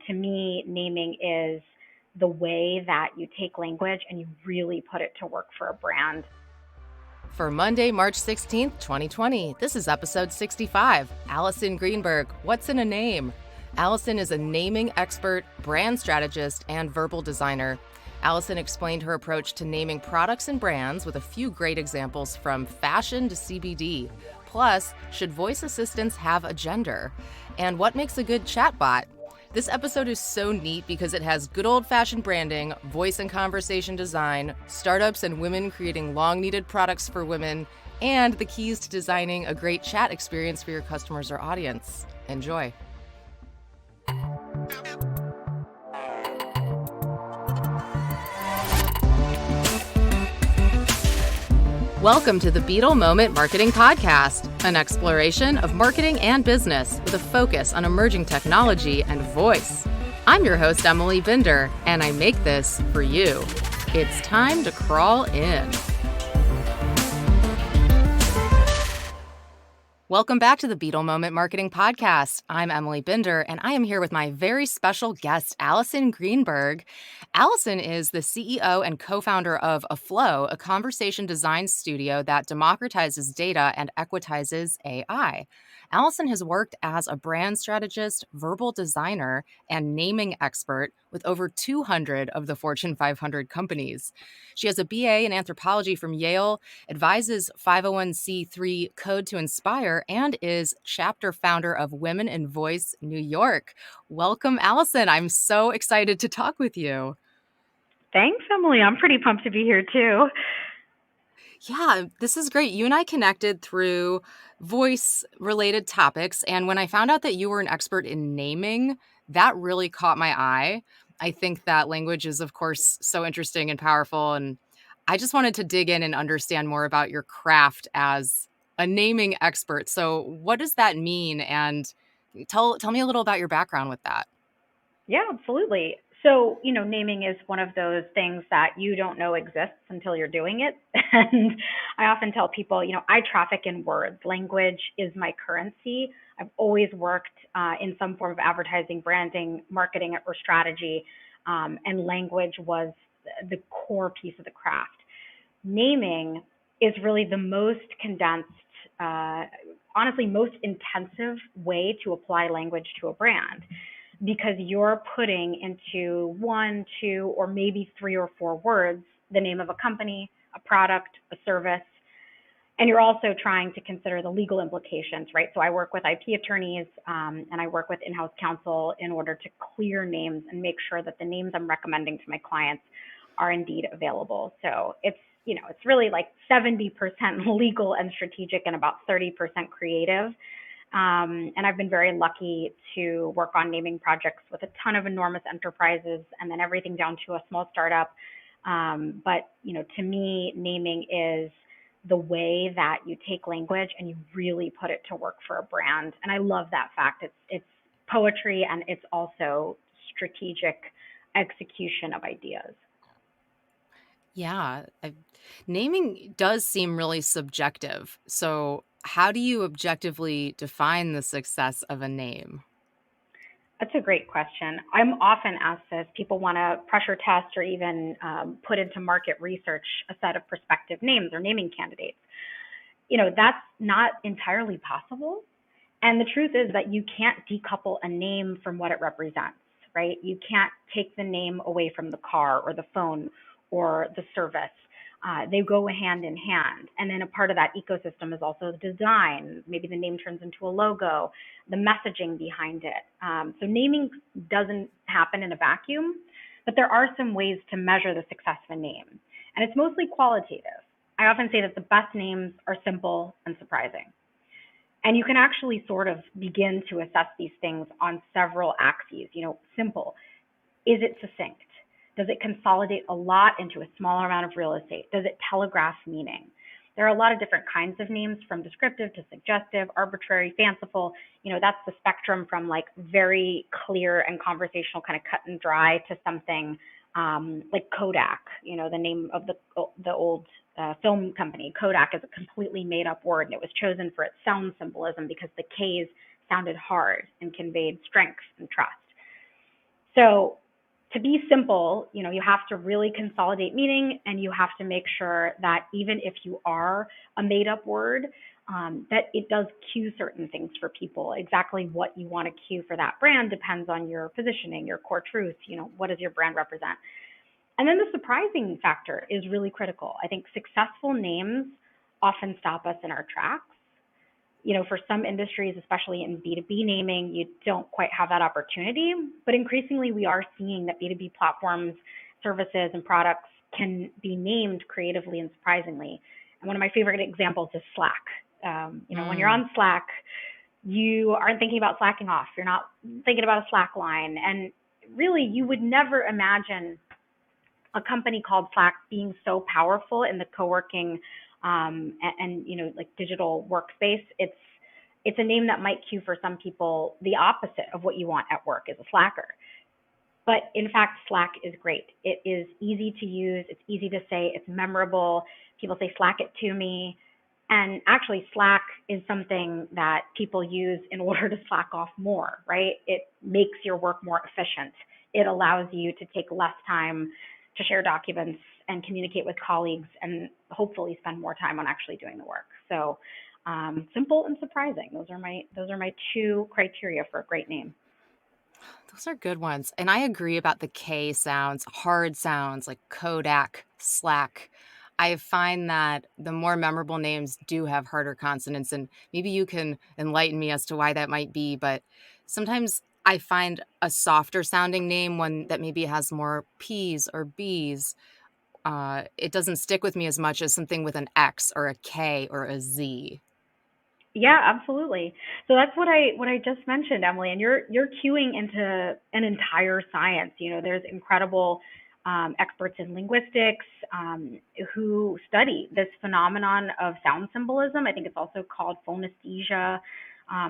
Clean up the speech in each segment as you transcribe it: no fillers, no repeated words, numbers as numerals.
to me, naming is the way that you take language and you really put it to work for a brand. For Monday, March 16th, 2020, this is episode 65. Alison Greenberg, What's in a Name? Alison is a naming expert, brand strategist, and verbal designer. Alison explained her approach to naming products and brands with a few great examples from fashion to CBD. Plus, should voice assistants have a gender? And what makes a good chatbot? This episode is so neat because it has good old-fashioned branding, voice and conversation design, startups and women creating long-needed products for women, and the keys to designing a great chat experience for your customers or audience. Enjoy. Welcome to the Beetle Moment Marketing Podcast, an exploration of marketing and business with a focus on emerging technology and voice. I'm your host, Emily Binder, and I make this for you. It's time to crawl in. Welcome back to the Beetle Moment Marketing Podcast. I'm Emily Binder, and I am here with my very special guest, Alison Greenberg. Alison is the CEO and co-founder of Aflow, a conversation design studio that democratizes data and equitizes AI. Alison has worked as a brand strategist, verbal designer, and naming expert with over 200 of the Fortune 500 companies. She has a BA in anthropology from Yale, advises 501c3 Code to Inspire, and is chapter founder of Women in Voice New York. Welcome, Alison. I'm so excited to talk with you. Thanks, Emily. I'm pretty pumped to be here too. Yeah, this is great. You and I connected through voice-related topics, and when I found out that you were an expert in naming, that really caught my eye. I think that language is, of course, so interesting and powerful, and I just wanted to dig in and understand more about your craft as a naming expert. So what does that mean? And tell me a little about your background with that. Yeah, absolutely. So, naming is one of those things that you don't know exists until you're doing it. And I often tell people, I traffic in words. Language is my currency. I've always worked in some form of advertising, branding, marketing, or strategy. And language was the core piece of the craft. Naming is really the most condensed, honestly, most intensive way to apply language to a brand, because you're putting into one, two, or maybe three or four words the name of a company, a product, a service, and you're also trying to consider the legal implications, right? So I work with IP attorneys and I work with in-house counsel in order to clear names and make sure that the names I'm recommending to my clients are indeed available. So it's really like 70% legal and strategic and about 30% creative. And I've been very lucky to work on naming projects with a ton of enormous enterprises and then everything down to a small startup. But to me, naming is the way that you take language and you really put it to work for a brand. And I love that fact. It's poetry and it's also strategic execution of ideas. Yeah, naming does seem really subjective. So how do you objectively define the success of a name? That's a great question. I'm often asked this. People want to pressure test or even put into market research a set of prospective names or naming candidates. That's not entirely possible. And the truth is that you can't decouple a name from what it represents, right? You can't take the name away from the car or the phone or the service. They go hand in hand. And then a part of that ecosystem is also the design. Maybe the name turns into a logo, the messaging behind it. So naming doesn't happen in a vacuum, but there are some ways to measure the success of a name. And it's mostly qualitative. I often say that the best names are simple and surprising. And you can actually sort of begin to assess these things on several axes. Simple. Is it succinct? Does it consolidate a lot into a smaller amount of real estate? Does it telegraph meaning? There are a lot of different kinds of names, from descriptive to suggestive, arbitrary, fanciful. That's the spectrum from like very clear and conversational, kind of cut and dry, to something like Kodak. The name of the old film company. Kodak is a completely made up word, and it was chosen for its sound symbolism because the K's sounded hard and conveyed strength and trust. So to be simple, you have to really consolidate meaning, and you have to make sure that even if you are a made up word, that it does cue certain things for people. Exactly what you want to cue for that brand depends on your positioning, your core truth. What does your brand represent? And then the surprising factor is really critical. I think successful names often stop us in our tracks. For some industries, especially in B2B naming, you don't quite have that opportunity. But increasingly, we are seeing that B2B platforms, services, and products can be named creatively and surprisingly. And one of my favorite examples is Slack. When you're on Slack, you aren't thinking about slacking off. You're not thinking about a Slack line. And really, you would never imagine a company called Slack being so powerful in the co-working and like digital workspace. It's a name that might cue for some people the opposite of what you want at work is a slacker. But in fact, Slack is great. It is easy to use. It's easy to say. It's memorable. People say Slack it to me. And actually, Slack is something that people use in order to slack off more, right? It makes your work more efficient. It allows you to take less time to share documents and communicate with colleagues and hopefully spend more time on actually doing the work. So simple and surprising. Those are my two criteria for a great name. Those are good ones. And I agree about the K sounds, hard sounds like Kodak, Slack. I find that the more memorable names do have harder consonants, and maybe you can enlighten me as to why that might be. But sometimes I find a softer sounding name, one that maybe has more P's or B's. It doesn't stick with me as much as something with an X or a K or a Z. Yeah, absolutely. So that's what I just mentioned, Emily, and you're cueing into an entire science. There's incredible experts in linguistics who study this phenomenon of sound symbolism. I think it's also called phonesthesia.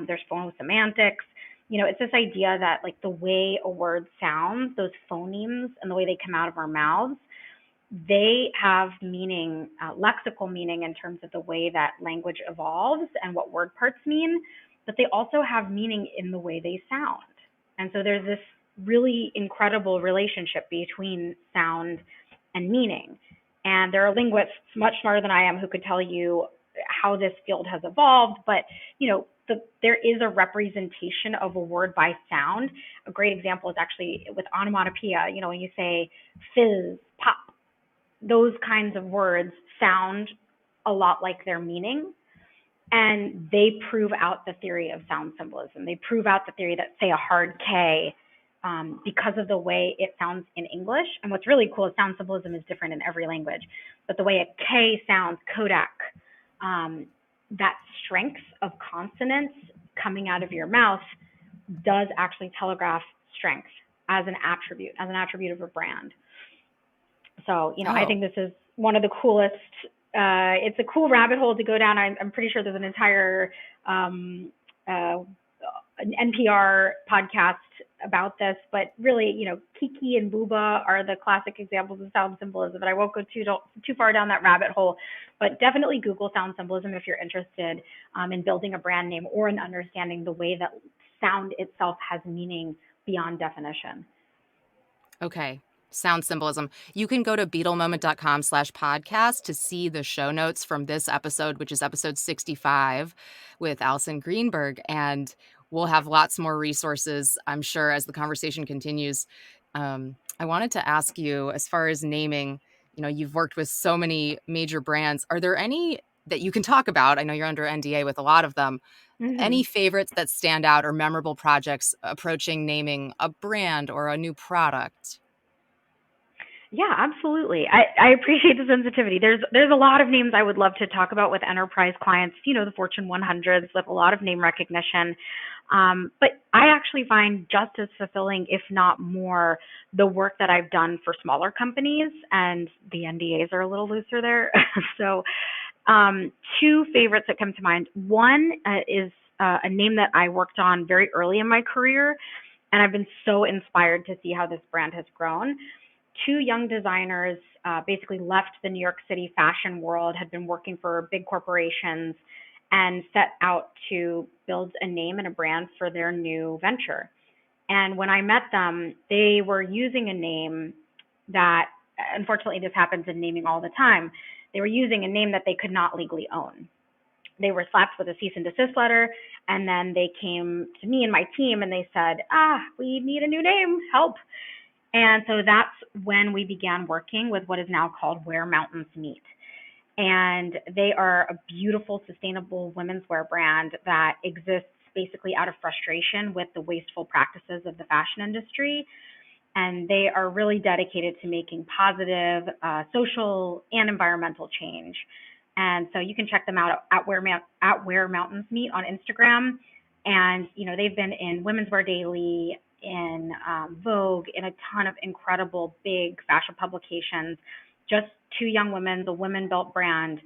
There's phonosemantics. It's this idea that like the way a word sounds, those phonemes and the way they come out of our mouths, they have meaning, lexical meaning in terms of the way that language evolves and what word parts mean, but they also have meaning in the way they sound. And so there's this really incredible relationship between sound and meaning. And there are linguists much smarter than I am who could tell you how this field has evolved, but there is a representation of a word by sound. A great example is actually with onomatopoeia. When you say fizz, pop, those kinds of words sound a lot like their meaning, and they prove out the theory of sound symbolism. They prove out the theory that, say, a hard K, because of the way it sounds in English. And what's really cool is sound symbolism is different in every language, but the way a K sounds, Kodak, that strength of consonants coming out of your mouth does actually telegraph strength as an attribute of a brand. So, I think this is one of the coolest. It's a cool rabbit hole to go down. I'm pretty sure there's an entire an NPR podcast about this. But really, Kiki and Booba are the classic examples of sound symbolism. But I won't go too far down that rabbit hole. But definitely Google sound symbolism if you're interested in building a brand name or in understanding the way that sound itself has meaning beyond definition. Okay. Sound symbolism. You can go to beetlemoment.com/podcast to see the show notes from this episode, which is episode 65 with Alison Greenberg. And we'll have lots more resources, I'm sure, as the conversation continues. I wanted to ask you, as far as naming, you've worked with so many major brands. Are there any that you can talk about? I know you're under NDA with a lot of them. Mm-hmm. Any favorites that stand out or memorable projects approaching naming a brand or a new product? Yeah, absolutely. I appreciate the sensitivity. There's a lot of names I would love to talk about with enterprise clients, the Fortune 100s with a lot of name recognition. But I actually find just as fulfilling, if not more, the work that I've done for smaller companies, and the NDAs are a little looser there. So two favorites that come to mind. One is a name that I worked on very early in my career, and I've been so inspired to see how this brand has grown. Two young designers basically left the New York City fashion world, had been working for big corporations, and set out to build a name and a brand for their new venture. And when I met them, they were using a name that, unfortunately, this happens in naming all the time. They were using a name that they could not legally own. They were slapped with a cease and desist letter, and then they came to me and my team and they said, we need a new name, help. And so that's when we began working with what is now called Where Mountains Meet. And they are a beautiful, sustainable women's wear brand that exists basically out of frustration with the wasteful practices of the fashion industry. And they are really dedicated to making positive social and environmental change. And so you can check them out at Where Mountains Meet on Instagram. And they've been in Women's Wear Daily, in Vogue, in a ton of incredible big fashion publications. Just two young women, the women built brand,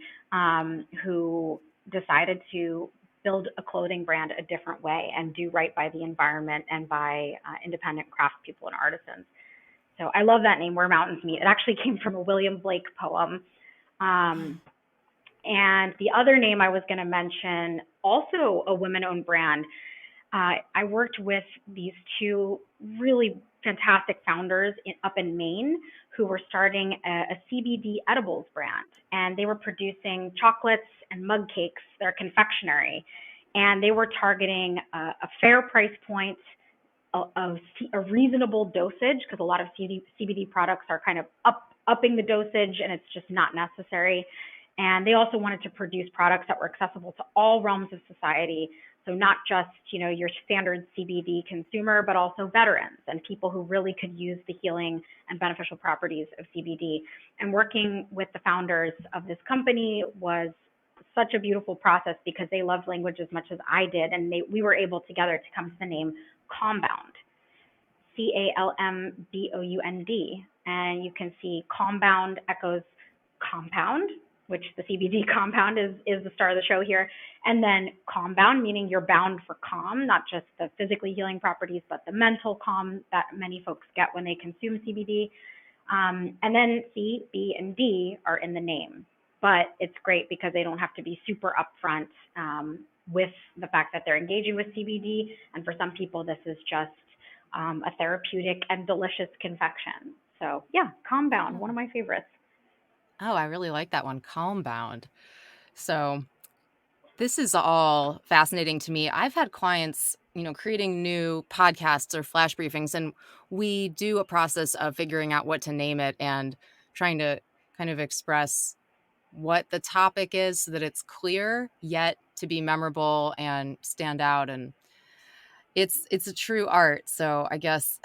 who decided to build a clothing brand a different way and do right by the environment and by independent craftspeople and artisans. So I love that name, Where Mountains Meet. It actually came from a William Blake poem. And the other name I was going to mention, also a women-owned brand. I worked with these two really fantastic founders up in Maine who were starting a CBD edibles brand. And they were producing chocolates and mug cakes. They're confectionery. And they were targeting a fair price point, a reasonable dosage, because a lot of CBD products are kind of upping the dosage and it's just not necessary. And they also wanted to produce products that were accessible to all realms of society. So not just, your standard CBD consumer, but also veterans and people who really could use the healing and beneficial properties of CBD. And working with the founders of this company was such a beautiful process because they loved language as much as I did. And we were able together to come to the name Calmbound, Calmbound. And you can see Calmbound echoes compound, which the CBD compound is the star of the show here. And then calmbound, meaning you're bound for calm, not just the physically healing properties, but the mental calm that many folks get when they consume CBD. And then C, B, and D are in the name. But it's great because they don't have to be super upfront with the fact that they're engaging with CBD. And for some people, this is just a therapeutic and delicious confection. So yeah, Calmbound, one of my favorites. Oh, I really like that one, Calmbound. So this is all fascinating to me. I've had clients, creating new podcasts or flash briefings, and we do a process of figuring out what to name it and trying to kind of express what the topic is so that it's clear, yet to be memorable and stand out. And it's a true art. So I guess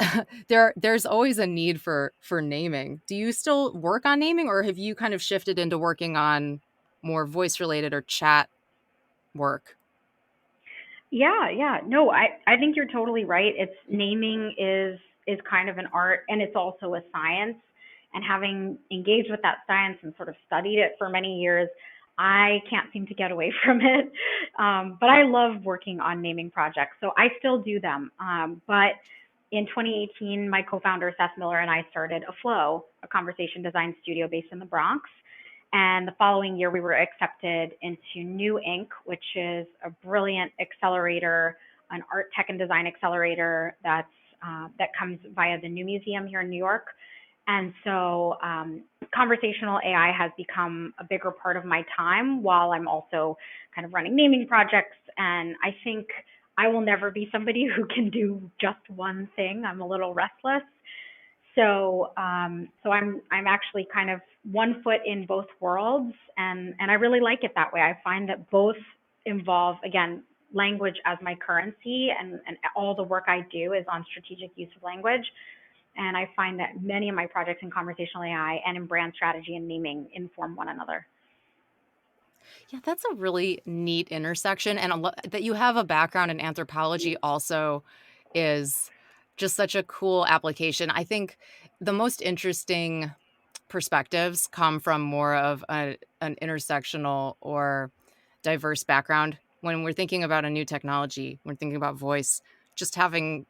there's always a need for naming. Do you still work on naming, or have you kind of shifted into working on more voice related or chat work? Yeah. No, I think you're totally right. It's naming is kind of an art and it's also a science. And having engaged with that science and sort of studied it for many years, I can't seem to get away from it. But I love working on naming projects, so I still do them. But in 2018, my co-founder Seth Miller and I started Aflow, a conversation design studio based in the Bronx. And the following year, we were accepted into New Inc., which is a brilliant accelerator, an art, tech, and design accelerator that comes via the New Museum here in New York. And so conversational AI has become a bigger part of my time while I'm also kind of running naming projects. And I think I will never be somebody who can do just one thing. I'm a little restless. So I'm actually kind of one foot in both worlds, and I really like it that way. I find that both involve, again, language as my currency, and all the work I do is on strategic use of language. And I find that many of my projects in conversational AI and in brand strategy and naming inform one another. Yeah, that's a really neat intersection. And that you have a background in anthropology also is just such a cool application. I think the most interesting perspectives come from more of an intersectional or diverse background. When we're thinking about a new technology, when we're thinking about voice, just having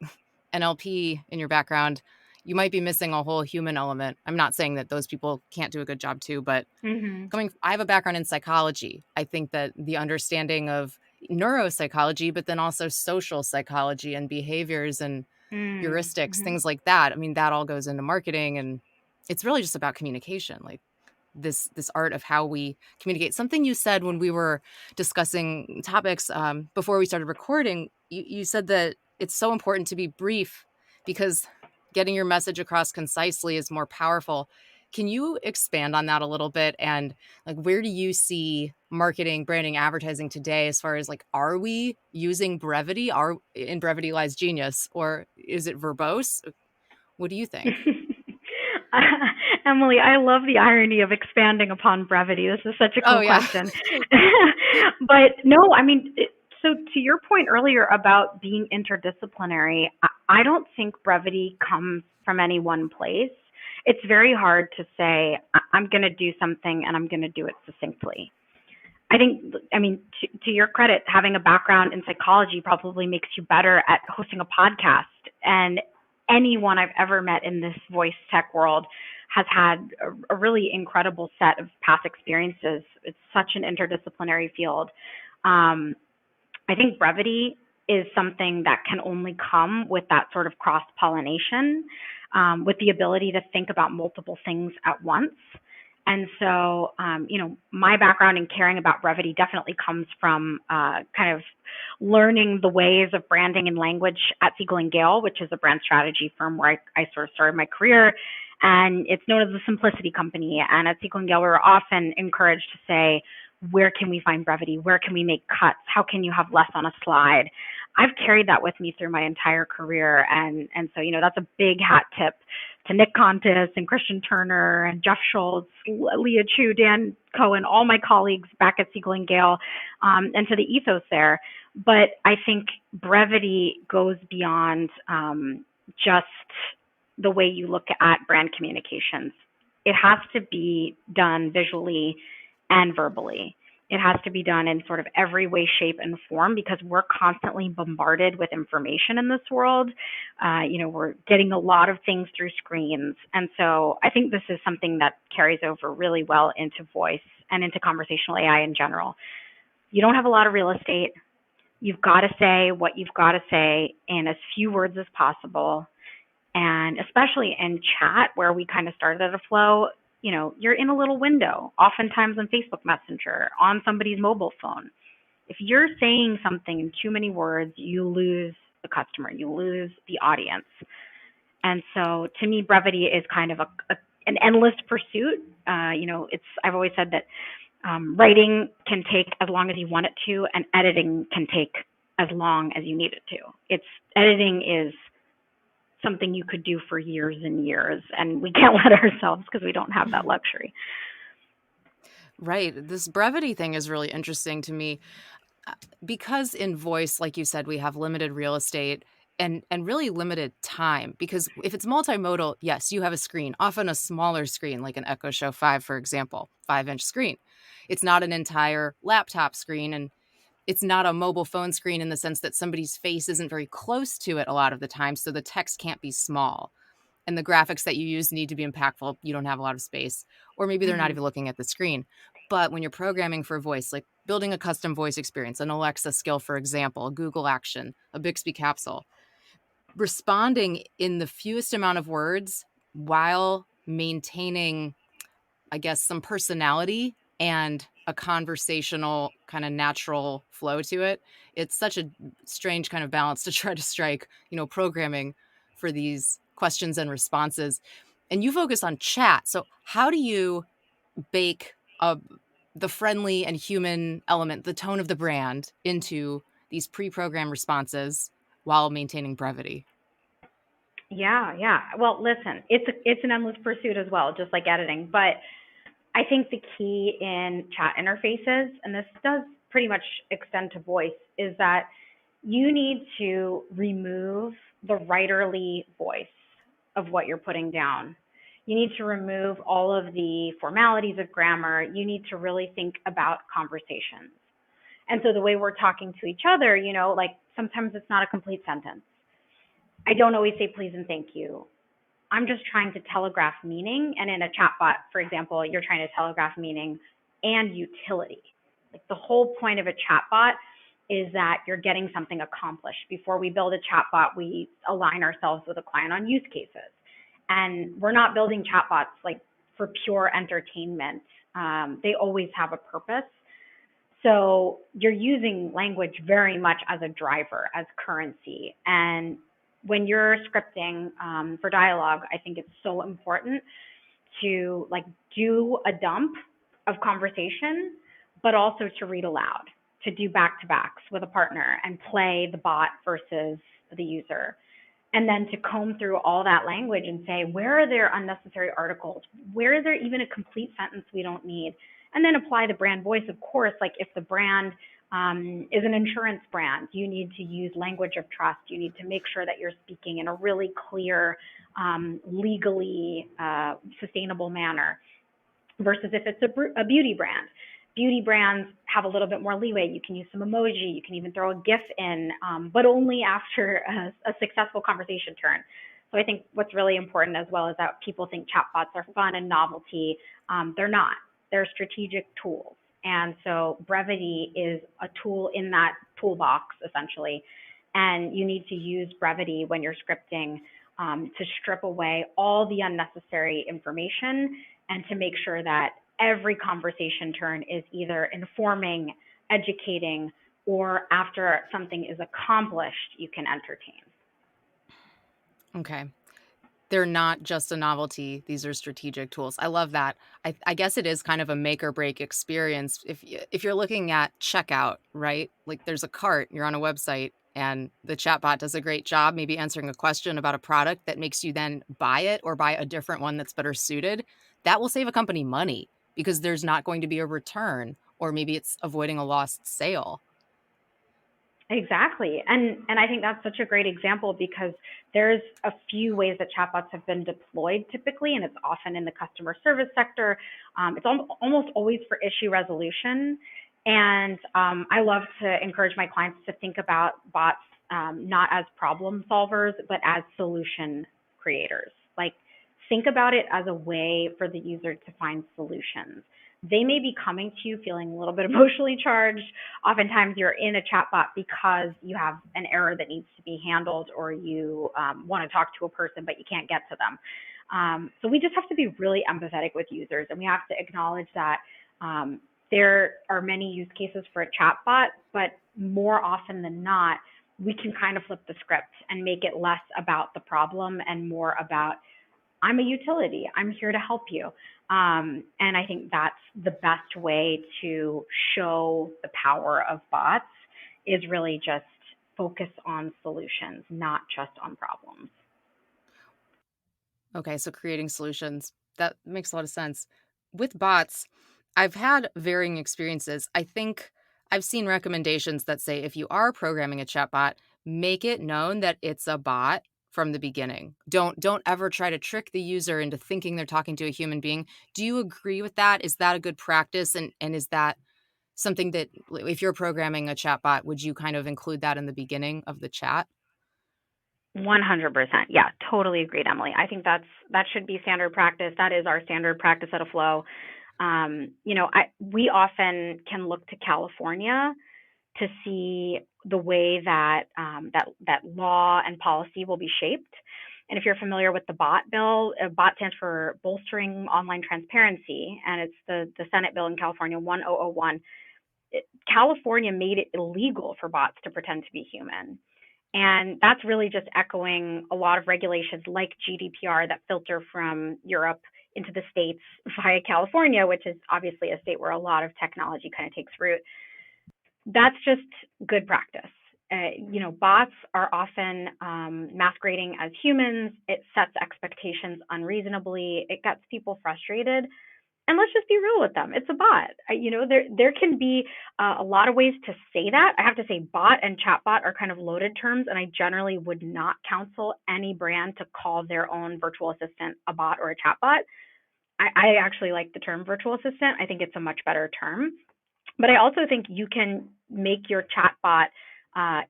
NLP in your background, you might be missing a whole human element. I'm not saying that those people can't do a good job too, but Mm-hmm. I have a background in psychology. I think that the understanding of neuropsychology, but then also social psychology and behaviors and heuristics, Mm-hmm. things like that. I mean, that all goes into marketing, and it's really just about communication, like this art of how we communicate. Something you said when we were discussing topics before we started recording, you said that it's so important to be brief because getting your message across concisely is more powerful. Can you expand on that a little bit? And like, where do you see marketing, branding, advertising today as far as like, are we using brevity? Are in brevity lies genius, or is it verbose? What do you think? Emily, I love the irony of expanding upon brevity. This is such a Oh cool yeah. question. But no, I mean, so to your point earlier about being interdisciplinary, I don't think brevity comes from any one place. It's very hard to say, I'm going to do something and I'm going to do it succinctly. I think, I mean, to your credit, having a background in psychology probably makes you better at hosting a podcast. And anyone I've ever met in this voice tech world has had a really incredible set of past experiences. It's such an interdisciplinary field. Um, I think brevity is something that can only come with that sort of cross pollination, with the ability to think about multiple things at once. And so, my background in caring about brevity definitely comes from kind of learning the ways of branding and language at Siegel and Gale, which is a brand strategy firm where I sort of started my career. And it's known as the Simplicity Company. And at Siegel and Gale, we're often encouraged to say, where can we find brevity? Where can we make cuts? How can you have less on a slide? I've carried that with me through my entire career. And so, that's a big hat tip to Nick Contis and Christian Turner and Jeff Schultz, Leah Chu, Dan Cohen, all my colleagues back at Siegel and Gale, and to the ethos there. But I think brevity goes beyond just the way you look at brand communications. It has to be done visually and verbally. It has to be done in sort of every way, shape, and form because we're constantly bombarded with information in this world. We're getting a lot of things through screens. And so I think this is something that carries over really well into voice and into conversational AI in general. You don't have a lot of real estate. You've got to say what you've got to say in as few words as possible. And especially in chat, where we kind of started at a flow, you're in a little window, oftentimes on Facebook Messenger, on somebody's mobile phone. If you're saying something in too many words, you lose the customer, you lose the audience. And so to me, brevity is kind of an endless pursuit. I've always said that writing can take as long as you want it to, and editing can take as long as you need it to. Editing is something you could do for years and years, and we can't let ourselves because we don't have that luxury. Right. This brevity thing is really interesting to me because in voice, like you said, we have limited real estate and really limited time. Because if it's multimodal, yes, you have a screen, often a smaller screen, like an Echo Show 5, for example, 5-inch screen. It's not an entire laptop screen, and it's not a mobile phone screen in the sense that somebody's face isn't very close to it a lot of the time, so the text can't be small. And the graphics that you use need to be impactful. You don't have a lot of space, or maybe they're not even looking at the screen. But when you're programming for voice, like building a custom voice experience, an Alexa skill, for example, a Google action, a Bixby capsule, responding in the fewest amount of words while maintaining, I guess, some personality and a conversational kind of natural flow to it. It's such a strange kind of balance to try to strike, programming for these questions and responses. And you focus on chat. So how do you bake the friendly and human element, the tone of the brand, into these pre-programmed responses while maintaining brevity? Yeah, yeah. Well, listen, it's an endless pursuit as well, just like editing. But I think the key in chat interfaces, and this does pretty much extend to voice, is that you need to remove the writerly voice of what you're putting down. You need to remove all of the formalities of grammar. You need to really think about conversations. And so the way we're talking to each other, like sometimes it's not a complete sentence. I don't always say please and thank you. I'm just trying to telegraph meaning. And in a chatbot, for example, you're trying to telegraph meaning and utility. Like the whole point of a chatbot is that you're getting something accomplished. Before we build a chatbot, we align ourselves with a client on use cases. And we're not building chatbots like for pure entertainment. They always have a purpose. So you're using language very much as a driver, as currency. And when you're scripting for dialogue, I think it's so important to like do a dump of conversation, but also to read aloud, to do back to backs with a partner and play the bot versus the user. And then to comb through all that language and say, where are there unnecessary articles? Where is there even a complete sentence we don't need? And then apply the brand voice. Of course, like if the brand is an insurance brand, you need to use language of trust. You need to make sure that you're speaking in a really clear, legally sustainable manner. Versus if it's a beauty brand. Beauty brands have a little bit more leeway. You can use some emoji. You can even throw a GIF in, but only after a successful conversation turn. So I think what's really important as well is that people think chatbots are fun and novelty. They're not. They're strategic tools. And so brevity is a tool in that toolbox, essentially. And you need to use brevity when you're scripting to strip away all the unnecessary information and to make sure that every conversation turn is either informing, educating, or after something is accomplished, you can entertain. Okay. They're not just a novelty. These are strategic tools. I love that. I guess it is kind of a make or break experience. If you're looking at checkout, right? Like there's a cart, you're on a website, and the chatbot does a great job maybe answering a question about a product that makes you then buy it or buy a different one that's better suited. That will save a company money because there's not going to be a return, or maybe it's avoiding a lost sale. Exactly. And I think that's such a great example because there's a few ways that chatbots have been deployed typically, and it's often in the customer service sector. It's almost always for issue resolution. And I love to encourage my clients to think about bots not as problem solvers, but as solution creators. Like, think about it as a way for the user to find solutions. They may be coming to you feeling a little bit emotionally charged. Oftentimes, you're in a chatbot because you have an error that needs to be handled, or you want to talk to a person, but you can't get to them. So we just have to be really empathetic with users, and we have to acknowledge that there are many use cases for a chatbot, but more often than not, we can kind of flip the script and make it less about the problem and more about, I'm a utility. I'm here to help you. And I think that's the best way to show the power of bots is really just focus on solutions, not just on problems. Okay, so creating solutions. That makes a lot of sense. With bots, I've had varying experiences. I think I've seen recommendations that say if you are programming a chatbot, make it known that it's a bot from the beginning. Don't ever try to trick the user into thinking they're talking to a human being. Do you agree with that? Is that a good practice? And is that something that if you're programming a chatbot, would you kind of include that in the beginning of the chat? 100%. Yeah, totally agreed, Emily. I think that should be standard practice. That is our standard practice at a flow. We often can look to California to see the way that that law and policy will be shaped. And if you're familiar with the BOT bill, BOT stands for Bolstering Online Transparency, and it's the Senate bill in California 1001. California made it illegal for bots to pretend to be human. And that's really just echoing a lot of regulations like GDPR that filter from Europe into the States via California, which is obviously a state where a lot of technology kind of takes root. That's just good practice. Bots are often masquerading as humans. It sets expectations unreasonably. It gets people frustrated. And let's just be real with them. It's a bot. There can be a lot of ways to say that. I have to say bot and chatbot are kind of loaded terms, and I generally would not counsel any brand to call their own virtual assistant a bot or a chatbot. I actually like the term virtual assistant. I think it's a much better term. But I also think you can make your chatbot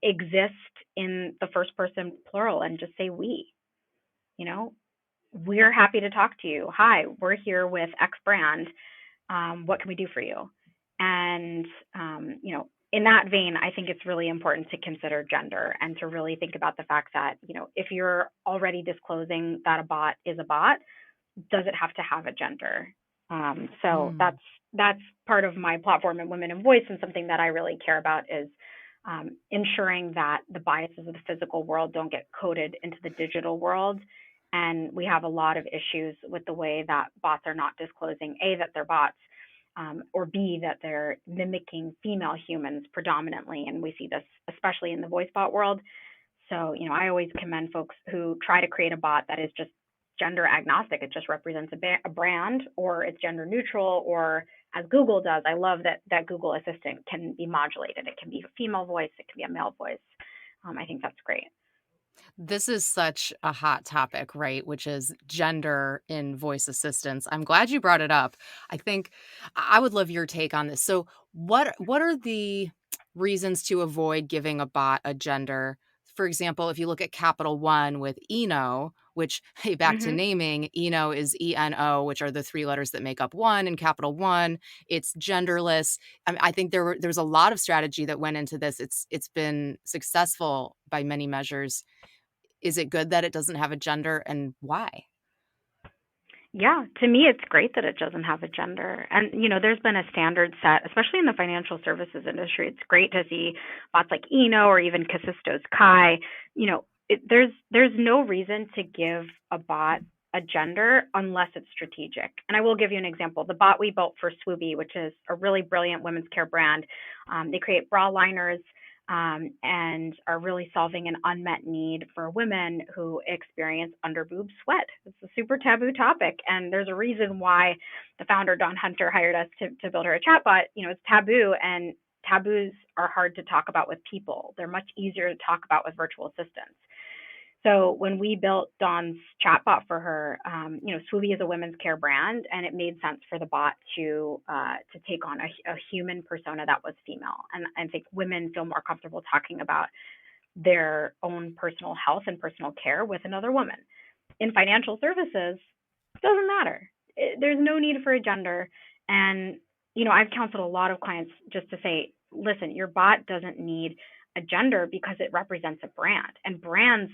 exist in the first person plural and just say we. We're happy to talk to you. Hi, we're here with X brand. What can we do for you? And, in that vein, I think it's really important to consider gender and to really think about the fact that, if you're already disclosing that a bot is a bot, does it have to have a gender? So Mm. that's part of my platform in Women in Voice, and something that I really care about is ensuring that the biases of the physical world don't get coded into the digital world. And we have a lot of issues with the way that bots are not disclosing A, that they're bots, or B, that they're mimicking female humans predominantly. And we see this especially in the voice bot world. So, I always commend folks who try to create a bot that is just gender agnostic. It just represents a brand, or it's gender neutral, or as Google does. I love that Google Assistant can be modulated. It can be a female voice, it can be a male voice. I think that's great. This is such a hot topic, right? Which is gender in voice assistants. I'm glad you brought it up. I think I would love your take on this. So, what are the reasons to avoid giving a bot a gender? For example, if you look at Capital One with Eno, which, hey, back to Hmm. naming, Eno is ENO, which are the three letters that make up one in Capital One. It's genderless. I think there's a lot of strategy that went into this. It's been successful by many measures. Is it good that it doesn't have a gender, and why? Yeah, to me, it's great that it doesn't have a gender. And, there's been a standard set, especially in the financial services industry. It's great to see bots like Eno or even Kasisto's Kai. There's no reason to give a bot a gender unless it's strategic. And I will give you an example. The bot we built for Swooby, which is a really brilliant women's care brand, they create bra liners, and are really solving an unmet need for women who experience underboob sweat. It's a super taboo topic, and there's a reason why the founder, Dawn Hunter, hired us to build her a chatbot. It's taboo, and taboos are hard to talk about with people. They're much easier to talk about with virtual assistants. So when we built Dawn's chatbot for her, Swooby is a women's care brand, and it made sense for the bot to take on a human persona that was female. And I think women feel more comfortable talking about their own personal health and personal care with another woman. In financial services, it doesn't matter. There's no need for a gender. And, I've counseled a lot of clients just to say, listen, your bot doesn't need a gender because it represents a brand. And brands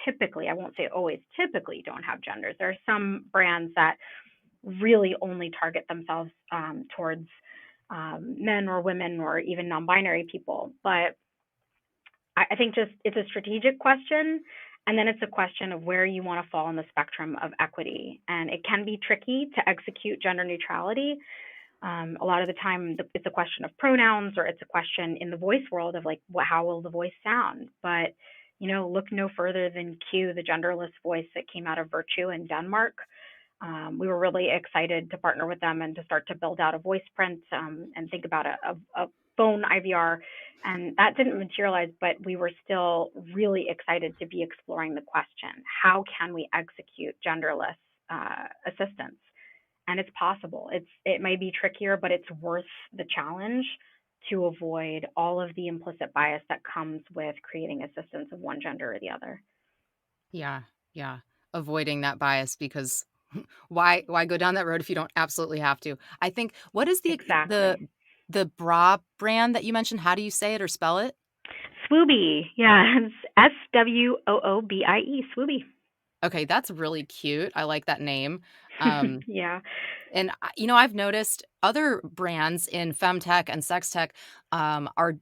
typically, I won't say always, typically don't have genders. There are some brands that really only target themselves towards men or women or even non binary people. But I think just it's a strategic question. And then it's a question of where you want to fall on the spectrum of equity. And it can be tricky to execute gender neutrality. A lot of the time, it's a question of pronouns, or it's a question in the voice world of like, how will the voice sound? But, look no further than Q, the genderless voice that came out of Virtue in Denmark. We were really excited to partner with them and to start to build out a voice print, and think about a phone IVR. And that didn't materialize, but we were still really excited to be exploring the question, how can we execute genderless assistance? And it's possible. It may be trickier, but it's worth the challenge to avoid all of the implicit bias that comes with creating assistants of one gender or the other. Yeah, yeah. Avoiding that bias, because why go down that road if you don't absolutely have to? I think what is the Exactly. the bra brand that you mentioned? How do you say it or spell it? Swoobie. Yeah, it's SWOOBIE. Swoobie. Okay, that's really cute. I like that name. Um, Yeah. and I've noticed other brands in femtech and sex tech are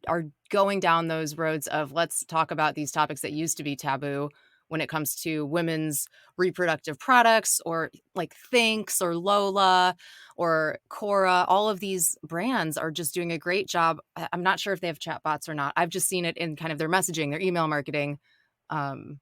going down those roads of, let's talk about these topics that used to be taboo when it comes to women's reproductive products, or like Thinx or Lola or Cora. All of these brands are just doing a great job. I'm not sure if they have chatbots or not. I've just seen it in kind of their messaging, their email marketing. Um,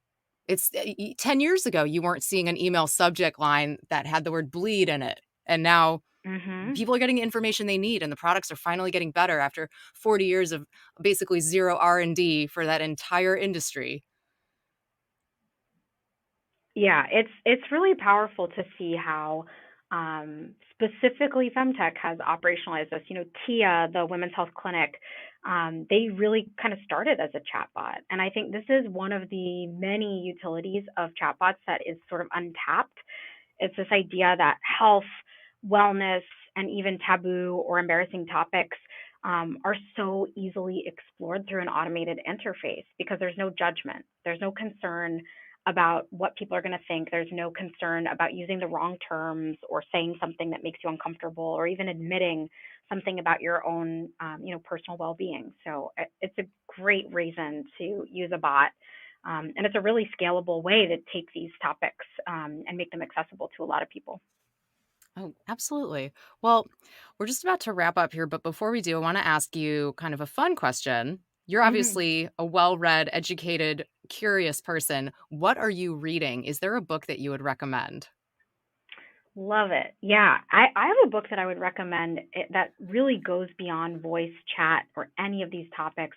it's 10 years ago, you weren't seeing an email subject line that had the word bleed in it. And now Mhm. people are getting information they need, and the products are finally getting better after 40 years of basically zero R&D for that entire industry. Yeah, it's really powerful to see how specifically femtech has operationalized this. TIA, the Women's Health Clinic, they really kind of started as a chatbot, and I think this is one of the many utilities of chatbots that is sort of untapped. It's this idea that health, wellness, and even taboo or embarrassing topics are so easily explored through an automated interface because there's no judgment. There's no concern about what people are going to think. There's no concern about using the wrong terms or saying something that makes you uncomfortable or even admitting something about your own, personal well-being. So it's a great reason to use a bot. And it's a really scalable way to take these topics and make them accessible to a lot of people. Oh, absolutely. Well, we're just about to wrap up here, but before we do, I want to ask you kind of a fun question. You're Mhm. obviously a well-read, educated, curious person. What are you reading? Is there a book that you would recommend? Love it. Yeah, I have a book that I would recommend that really goes beyond voice chat or any of these topics.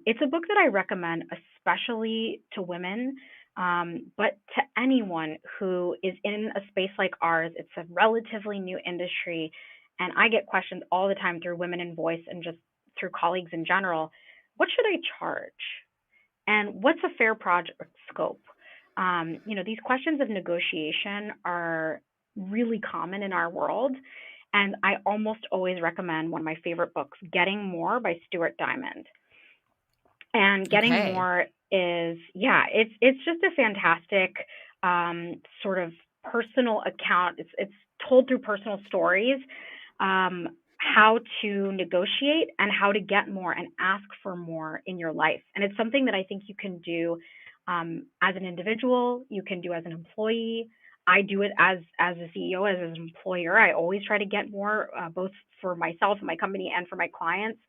It's a book that I recommend, especially to women, but to anyone who is in a space like ours. It's a relatively new industry, and I get questions all the time through Women in Voice and just through colleagues in general. What should I charge? And what's a fair project scope? These questions of negotiation are really common in our world. And I almost always recommend one of my favorite books, Getting More by Stuart Diamond. And Getting Okay. More is, yeah, it's just a fantastic sort of personal account. It's told through personal stories, how to negotiate and how to get more and ask for more in your life. And it's something that I think you can do as an individual, you can do as an employee. I do it as a CEO, as an employer. I always try to get more, both for myself and my company and for my clients.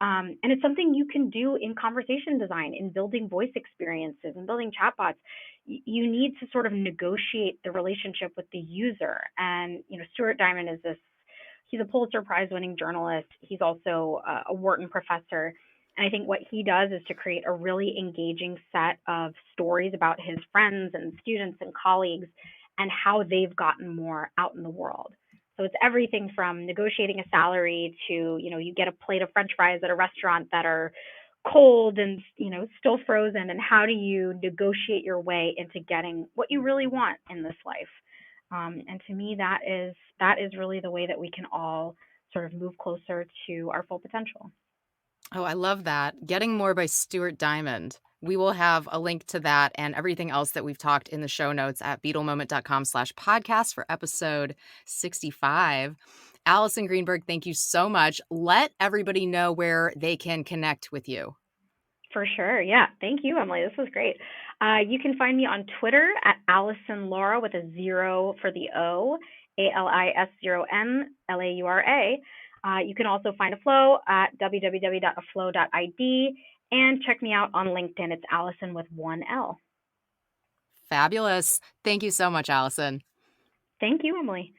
And it's something you can do in conversation design, in building voice experiences, and building chatbots. You need to sort of negotiate the relationship with the user. And, Stuart Diamond is this, he's a Pulitzer Prize winning journalist. He's also a Wharton professor. And I think what he does is to create a really engaging set of stories about his friends and students and colleagues and how they've gotten more out in the world. So it's everything from negotiating a salary to, you get a plate of French fries at a restaurant that are cold and, still frozen. And how do you negotiate your way into getting what you really want in this life? And to me, that is really the way that we can all sort of move closer to our full potential. Oh, I love that. Getting More by Stuart Diamond. We will have a link to that and everything else that we've talked in the show notes at beetlemoment.com/podcast for episode 65. Alison Greenberg, thank you so much. Let everybody know where they can connect with you. For sure. Yeah. Thank you, Emily. This was great. You can find me on Twitter at Alison Laura with a zero for the O, ALIS0NLAURA. You can also find a flow at www.aflow.id and check me out on LinkedIn. It's Alison with one L. Fabulous. Thank you so much, Alison. Thank you, Emily.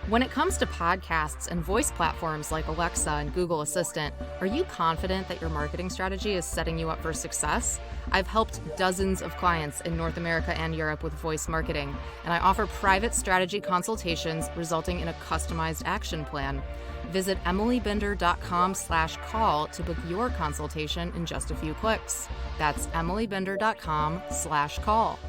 When it comes to podcasts and voice platforms like Alexa and Google Assistant, are you confident that your marketing strategy is setting you up for success? I've helped dozens of clients in North America and Europe with voice marketing, and I offer private strategy consultations resulting in a customized action plan. Visit emilybinder.com/call to book your consultation in just a few clicks. That's emilybinder.com/call.